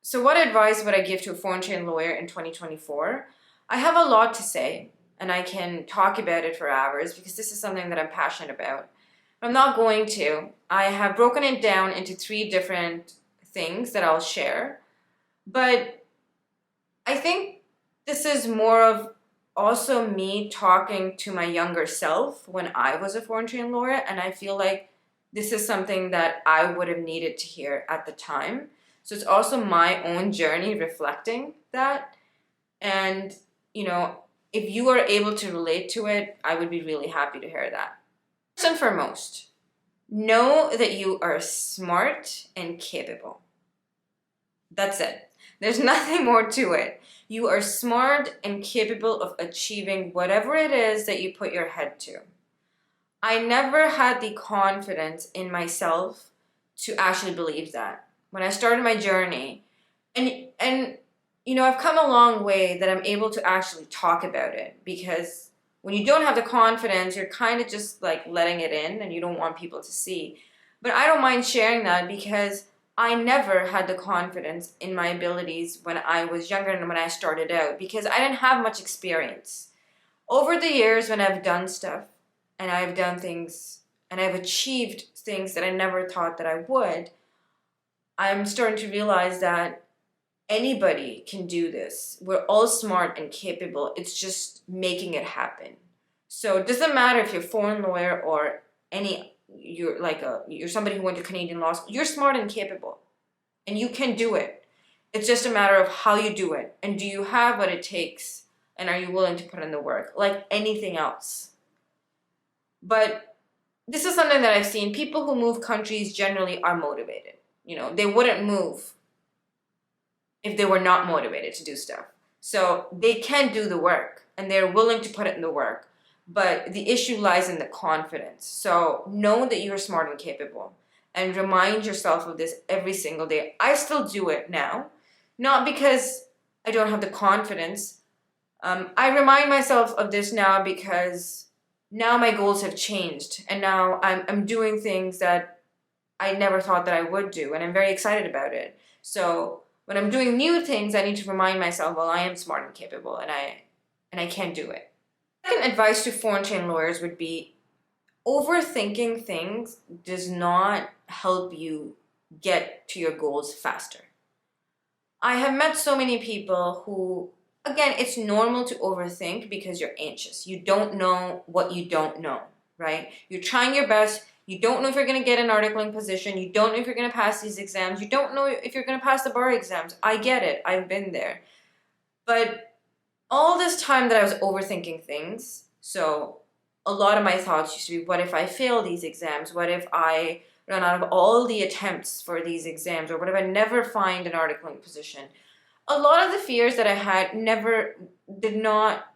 So what advice would I give to a foreign trained lawyer in 2024? I have a lot to say, and I can talk about it for hours because this is something that I'm passionate about. I'm not going to. I have broken it down into three different things that I'll share. But I think this is more of also me talking to my younger self when I was a foreign trained lawyer, and I feel like this is something that I would have needed to hear at the time. So it's also my own journey reflecting that. And, you know, if you are able to relate to it, I would be really happy to hear that. First and foremost, know that you are smart and capable. That's it. There's nothing more to it. You are smart and capable of achieving whatever it is that you put your head to. I never had the confidence in myself to actually believe that. When I started my journey, and I've come a long way that I'm able to actually talk about it, because when you don't have the confidence, you're kind of just like letting it in and you don't want people to see. But I don't mind sharing that because I never had the confidence in my abilities when I was younger and when I started out, because I didn't have much experience. Over the years, when I've done stuff and I've done things and I've achieved things that I never thought that I would, I'm starting to realize that anybody can do this. We're all smart and capable. It's just making it happen. So it doesn't matter if you're a foreign lawyer or you're somebody who went to Canadian law school. You're smart and capable, and you can do it. It's just a matter of how you do it, and do you have what it takes, and are you willing to put in the work, like anything else. But this is something that I've seen. People who move countries generally are motivated. They wouldn't move if they were not motivated to do stuff. So they can do the work, and they're willing to put it in the work. But the issue lies in the confidence. So know that you're smart and capable, and remind yourself of this every single day. I still do it now, not because I don't have the confidence. I remind myself of this now because now my goals have changed, and now I'm doing things that I never thought that I would do, and I'm very excited about it. So when I'm doing new things, I need to remind myself, well, I am smart and capable, and I can do it. Second advice to foreign trained lawyers would be, overthinking things does not help you get to your goals faster. I have met so many people who, again, it's normal to overthink because you're anxious. You don't know what you don't know, right? You're trying your best. You don't know if you're going to get an articling position. You don't know if you're going to pass these exams. You don't know if you're going to pass the bar exams. I get it. I've been there. But all this time that I was overthinking things, so a lot of my thoughts used to be, what if I fail these exams? What if I run out of all the attempts for these exams? Or what if I never find an articling position? A lot of the fears that I had did not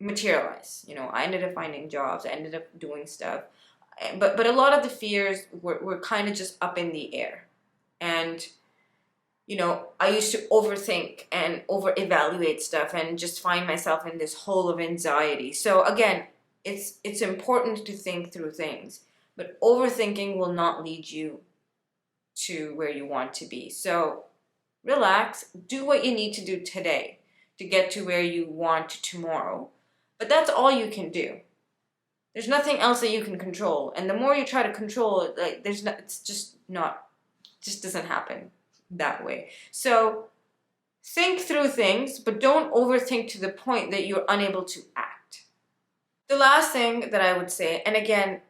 materialize. I ended up finding jobs. I ended up doing stuff. But a lot of the fears were kind of just up in the air. And I used to overthink and over-evaluate stuff and just find myself in this hole of anxiety. So again, it's important to think through things, but overthinking will not lead you to where you want to be. So relax, do what you need to do today to get to where you want tomorrow. But that's all you can do. There's nothing else that you can control. And the more you try to control it, it's just doesn't happen that way. So think through things, but don't overthink to the point that you're unable to act. The last thing that I would say, and again,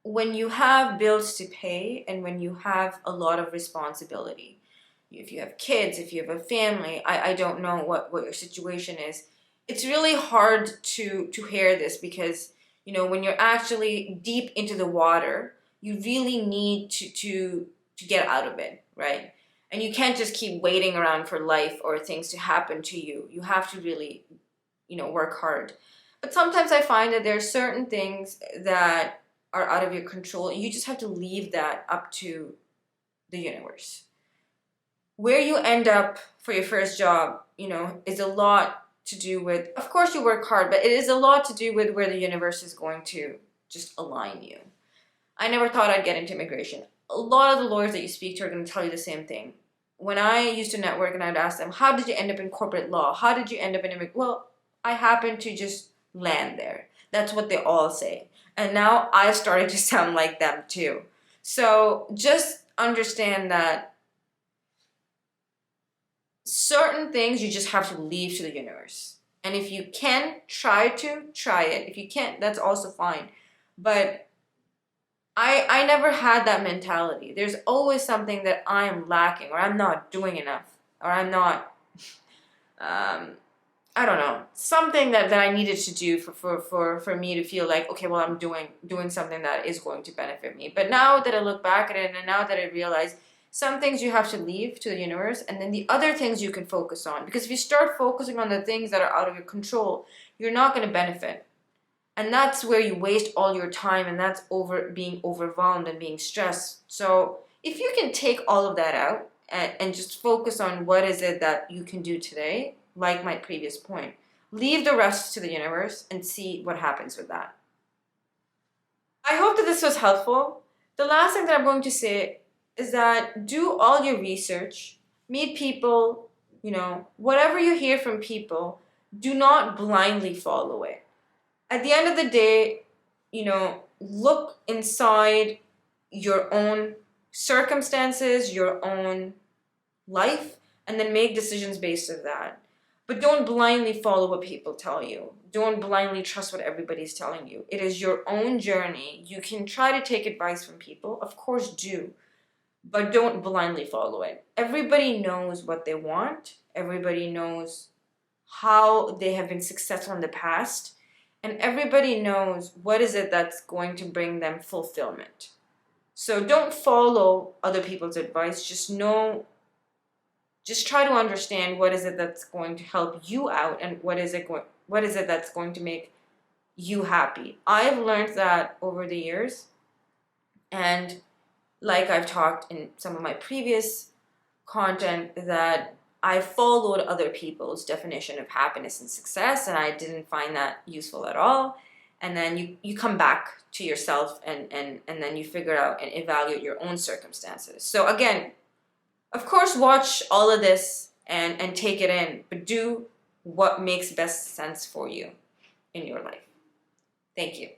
when you have bills to pay and when you have a lot of responsibility, if you have kids, if you have a family, I don't know what your situation is. It's really hard to hear this because, when you're actually deep into the water, you really need to get out of it, right? And you can't just keep waiting around for life or things to happen to you. You have to really, work hard. But sometimes I find that there are certain things that are out of your control, and you just have to leave that up to the universe. Where you end up for your first job, is a lot to do with, of course you work hard, but it is a lot to do with where the universe is going to just align you. I never thought I'd get into immigration. A lot of the lawyers that you speak to are going to tell you the same thing. when I used to network and I'd ask them, how did you end up in corporate law? How did you end up in, well, I happened to just land there. That's what they all say. And now I've started to sound like them too. So just understand that certain things you just have to leave to the universe. And if you can, try it. If you can't, that's also fine. But I never had that mentality. There's always something that I'm lacking, or I'm not doing enough, or I'm not, I don't know, something that I needed to do for me to feel like, okay, well, I'm doing something that is going to benefit me. But now that I look back at it, and now that I realize some things you have to leave to the universe, and then the other things you can focus on. Because if you start focusing on the things that are out of your control, you're not going to benefit. And that's where you waste all your time, and that's being overwhelmed and being stressed. So if you can take all of that out and just focus on what is it that you can do today, like my previous point, leave the rest to the universe and see what happens with that. I hope that this was helpful. The last thing that I'm going to say is that do all your research, meet people, whatever you hear from people, do not blindly follow it. At the end of the day, look inside your own circumstances, your own life, and then make decisions based on that. But don't blindly follow what people tell you. Don't blindly trust what everybody's telling you. It is your own journey. You can try to take advice from people, of course do, but don't blindly follow it. Everybody knows what they want. Everybody knows how they have been successful in the past. And everybody knows what is it that's going to bring them fulfillment. So don't follow other people's advice. Just try to understand what is it that's going to help you out, and what is it that's going to make you happy. I've learned that over the years, and like I've talked in some of my previous content, that I followed other people's definition of happiness and success, and I didn't find that useful at all. And then you come back to yourself, and then you figure out and evaluate your own circumstances. So again, of course, watch all of this and take it in, but do what makes best sense for you in your life. Thank you.